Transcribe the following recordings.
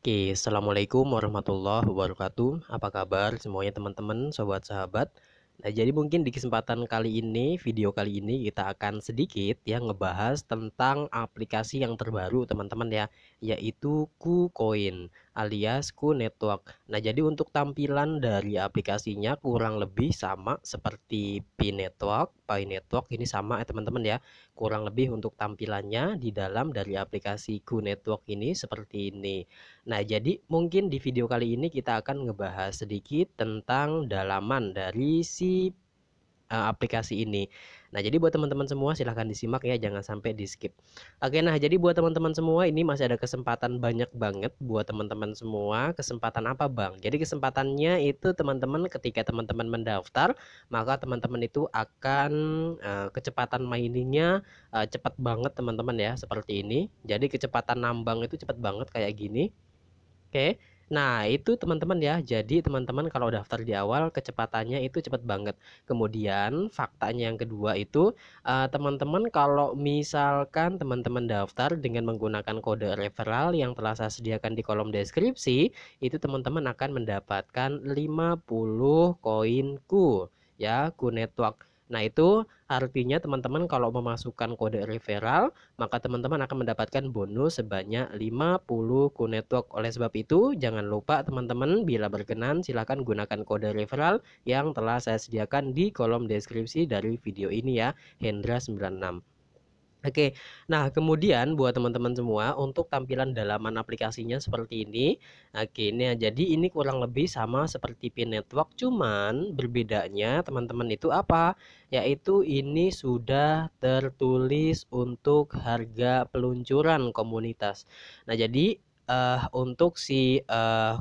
Oke, assalamualaikum warahmatullahi wabarakatuh. Apa kabar semuanya teman-teman, sobat sahabat? Nah, jadi mungkin di kesempatan kali ini, video kali ini kita akan sedikit ya ngebahas tentang aplikasi yang terbaru teman-teman ya, yaitu KuCoin alias KuNetwork. Nah, jadi untuk tampilan dari aplikasinya kurang lebih sama seperti P-Network, Pi-Network ini sama ya teman-teman ya. Kurang lebih untuk tampilannya di dalam dari aplikasi KuNetwork ini seperti ini. Nah, jadi mungkin di video kali ini kita akan ngebahas sedikit tentang dalaman dari si aplikasi ini. Nah, jadi buat teman-teman semua silahkan disimak ya, jangan sampai di skip. Oke, nah jadi buat teman-teman semua ini masih ada kesempatan banyak banget buat teman-teman semua. Kesempatan apa Bang? Jadi kesempatannya itu teman-teman ketika teman-teman mendaftar, maka teman-teman itu akan kecepatan miningnya cepat banget teman-teman ya, seperti ini. Jadi kecepatan nambang itu cepat banget kayak gini. Oke. Nah, itu teman-teman ya. Jadi teman-teman kalau daftar di awal kecepatannya itu cepat banget. Kemudian faktanya yang kedua itu teman-teman kalau misalkan teman-teman daftar dengan menggunakan kode referral yang telah saya sediakan di kolom deskripsi, itu teman-teman akan mendapatkan 50 koinku ya, Ku Network. Nah, itu artinya teman-teman kalau memasukkan kode referral maka teman-teman akan mendapatkan bonus sebanyak 50 Ku Network. Oleh sebab itu, jangan lupa teman-teman bila berkenan silahkan gunakan kode referral yang telah saya sediakan di kolom deskripsi dari video ini ya, Hendra96. Oke, nah kemudian buat teman-teman semua untuk tampilan dalaman aplikasinya seperti ini. Oke, nah jadi ini kurang lebih sama seperti Pin Network, cuman berbedanya teman-teman itu apa? Yaitu ini sudah tertulis untuk harga peluncuran komunitas. Nah jadi untuk si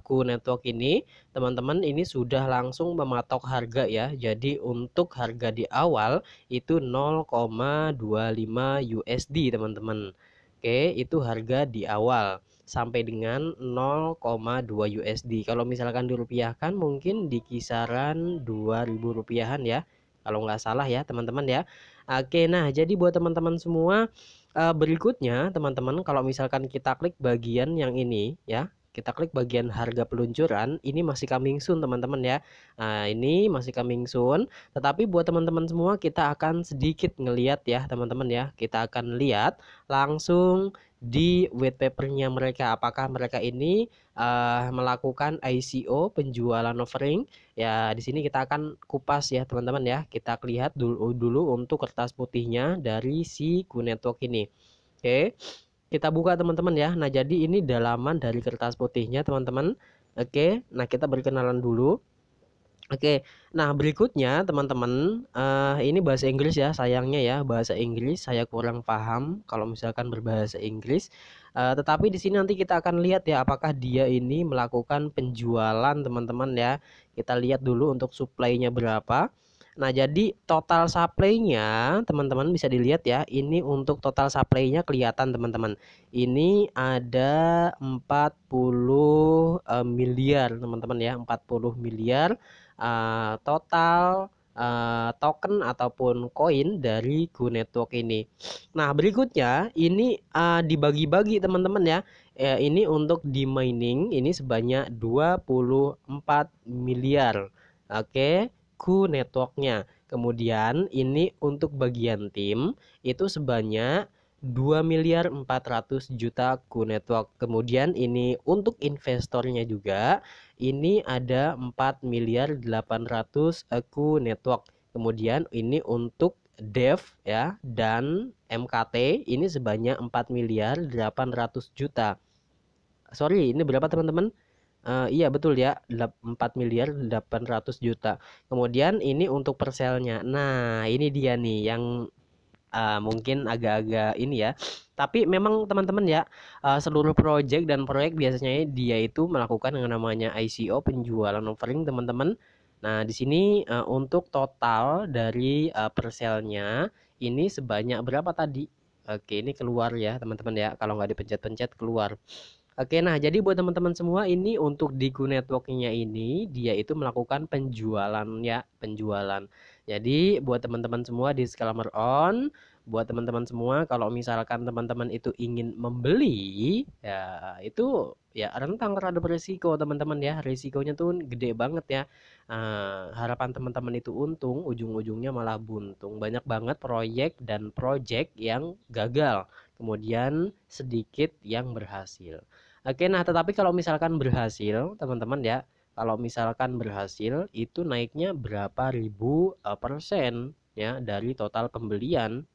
Ku Network ini teman-teman ini sudah langsung mematok harga ya. Jadi untuk harga di awal itu 0,25 USD teman-teman. Oke, itu harga di awal sampai dengan 0,2 USD. Kalau misalkan dirupiahkan mungkin di kisaran 2000 rupiahan ya. Kalau nggak salah ya teman-teman ya. Oke, nah jadi buat teman-teman semua berikutnya teman-teman kalau misalkan kita klik bagian yang ini ya. Kita klik bagian harga peluncuran, ini masih coming soon teman-teman ya. Nah, ini masih coming soon. Tetapi buat teman-teman semua kita akan sedikit ngeliat ya teman-teman ya. Kita akan lihat langsung di white papernya mereka. Apakah mereka ini melakukan ICO penjualan offering? Ya di sini kita akan kupas ya teman-teman ya. Kita lihat dulu untuk kertas putihnya dari si Ku Network ini. Oke. Kita buka teman-teman ya. Nah jadi ini dalaman dari kertas putihnya teman-teman. Oke. Nah kita berkenalan dulu. Oke, nah berikutnya teman-teman, ini bahasa Inggris ya sayangnya ya, bahasa Inggris saya kurang paham kalau misalkan berbahasa Inggris. Tetapi di sini nanti kita akan lihat ya apakah dia ini melakukan penjualan teman-teman ya. Kita lihat dulu untuk supply-nya berapa. Nah, jadi total supply-nya teman-teman bisa dilihat ya. Ini untuk total supply-nya kelihatan teman-teman. Ini ada 40 miliar teman-teman ya, 40 miliar total token ataupun koin dari Ku Network ini. Nah, berikutnya ini dibagi-bagi teman-teman ya. Ini untuk di mining ini sebanyak 24 miliar. Oke, Ku Networknya. Kemudian ini untuk bagian tim itu sebanyak 2 miliar 400 juta Ku Network. Kemudian ini untuk investornya juga ini ada 4 miliar 800 Ku Network. Kemudian ini untuk Dev ya dan MKT ini sebanyak 4 miliar 800 juta. Sorry, ini berapa teman-teman? Iya betul ya, 4 miliar 800 juta. Kemudian ini untuk perselnya. Nah, ini dia nih yang mungkin agak-agak ini ya. Tapi memang teman-teman ya, seluruh project dan proyek biasanya dia itu melakukan yang namanya ICO penjualan offering teman-teman. Nah, di sini untuk total dari perselnya ini sebanyak berapa tadi? Oke, ini keluar ya teman-teman ya. Kalau nggak dipencet-pencet keluar. Oke, nah jadi buat teman-teman semua ini untuk di Go Networknya ini dia itu melakukan penjualan ya, penjualan. Jadi buat teman-teman semua disclaimer on buat teman-teman semua, kalau misalkan teman-teman itu ingin membeli, ya itu ya rentang terhadap risiko teman-teman ya. Risikonya tuh gede banget ya. Harapan teman-teman itu untung, ujung-ujungnya malah buntung. Banyak banget proyek dan project yang gagal, kemudian sedikit yang berhasil. Oke, nah tetapi kalau misalkan berhasil, teman-teman ya, kalau misalkan berhasil itu naiknya berapa ribu persen ya dari total pembelian.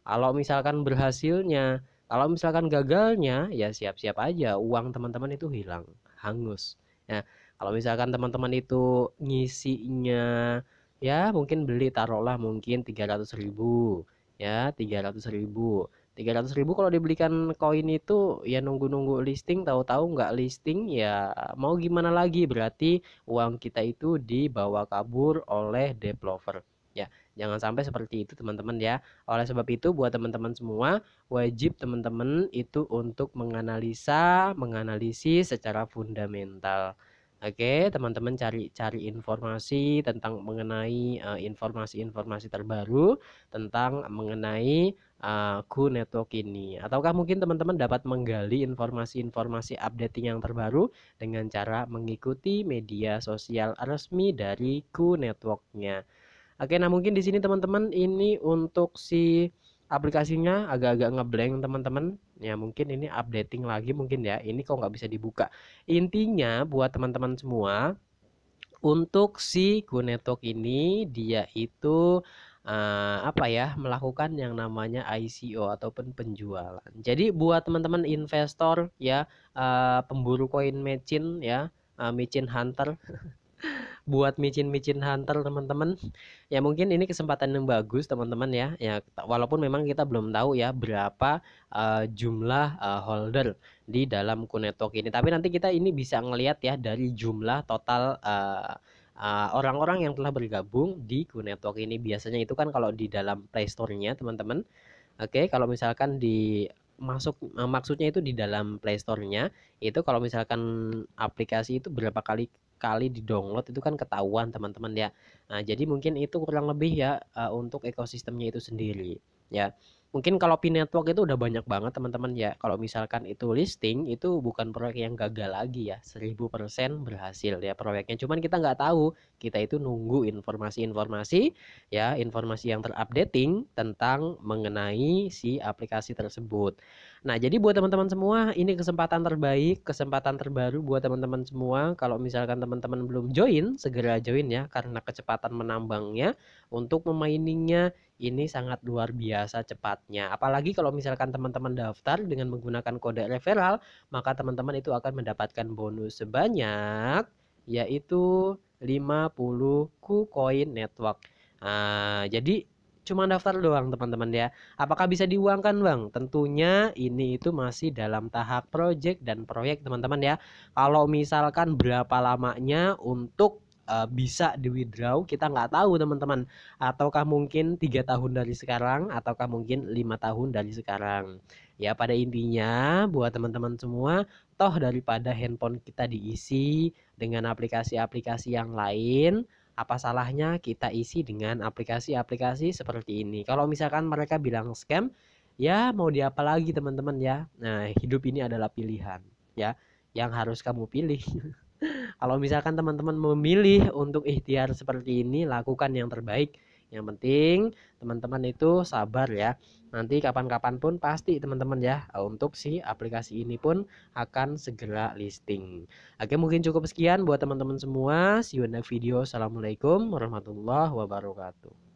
Kalau misalkan berhasilnya, kalau misalkan gagalnya, ya siap-siap aja uang teman-teman itu hilang, hangus. Ya, kalau misalkan teman-teman itu ngisinya, ya mungkin beli taruhlah mungkin 300.000, ya 300.000. 300.000 kalau dibelikan koin itu ya nunggu-nunggu listing, tahu-tahu nggak listing ya mau gimana lagi, berarti uang kita itu dibawa kabur oleh developer. Ya, jangan sampai seperti itu teman-teman ya. Oleh sebab itu buat teman-teman semua, wajib teman-teman itu untuk menganalisis secara fundamental. Oke, teman-teman cari informasi tentang mengenai informasi-informasi terbaru tentang mengenai Q Network ini. Ataukah mungkin teman-teman dapat menggali informasi-informasi updating yang terbaru dengan cara mengikuti media sosial resmi dari Q Network-nya. Oke, nah mungkin di sini teman-teman ini untuk si aplikasinya agak-agak ngeblank teman-teman. Ya mungkin ini updating lagi mungkin ya. Ini kok nggak bisa dibuka. Intinya buat teman-teman semua, untuk si Gunetok ini dia itu apa ya, melakukan yang namanya ICO ataupun penjualan. Jadi buat teman-teman investor ya, pemburu koin mecin ya, mecin hunter, buat micin-micin hunter teman-teman, ya mungkin ini kesempatan yang bagus teman-teman ya. Ya walaupun memang kita belum tahu ya berapa jumlah holder di dalam Kunetok ini, tapi nanti kita ini bisa ngelihat ya dari jumlah total orang-orang yang telah bergabung di Kunetok ini. Biasanya itu kan kalau di dalam Play Store-nya teman-teman. Oke, kalau misalkan di maksudnya itu di dalam Play Store-nya itu, kalau misalkan aplikasi itu berapa kali kali di-download itu kan ketahuan teman-teman ya. Nah, jadi mungkin itu kurang lebih ya untuk ekosistemnya itu sendiri. Ya. Mungkin kalau Pi Network itu udah banyak banget teman-teman ya. Kalau misalkan itu listing itu bukan proyek yang gagal lagi ya. 1000% berhasil ya proyeknya. Cuman kita nggak tahu, kita itu nunggu informasi-informasi ya, informasi yang terupdating tentang mengenai si aplikasi tersebut. Nah, jadi buat teman-teman semua, ini kesempatan terbaik, kesempatan terbaru buat teman-teman semua. Kalau misalkan teman-teman belum join, segera join ya, karena kecepatan menambangnya untuk meminingnya ini sangat luar biasa cepatnya. Apalagi kalau misalkan teman-teman daftar dengan menggunakan kode referral, maka teman-teman itu akan mendapatkan bonus sebanyak yaitu 50 KuCoin Network. Jadi cuma daftar doang teman-teman ya. Apakah bisa diuangkan Bang? Tentunya ini itu masih dalam tahap project dan proyek teman-teman ya. Kalau misalkan berapa lamanya untuk bisa di withdraw kita nggak tahu teman-teman. Ataukah mungkin 3 tahun dari sekarang, ataukah mungkin 5 tahun dari sekarang. Ya pada intinya buat teman-teman semua, toh daripada handphone kita diisi dengan aplikasi-aplikasi yang lain, apa salahnya kita isi dengan aplikasi-aplikasi seperti ini. Kalau misalkan mereka bilang scam, ya mau diapa lagi teman-teman ya. Nah, hidup ini adalah pilihan ya, yang harus kamu pilih. Kalau misalkan teman-teman memilih untuk ikhtiar seperti ini, lakukan yang terbaik. Yang penting teman-teman itu sabar ya. Nanti kapan-kapan pun pasti teman-teman ya, untuk si aplikasi ini pun akan segera listing. Oke, mungkin cukup sekian buat teman-teman semua. See you in the video. Assalamualaikum warahmatullahi wabarakatuh.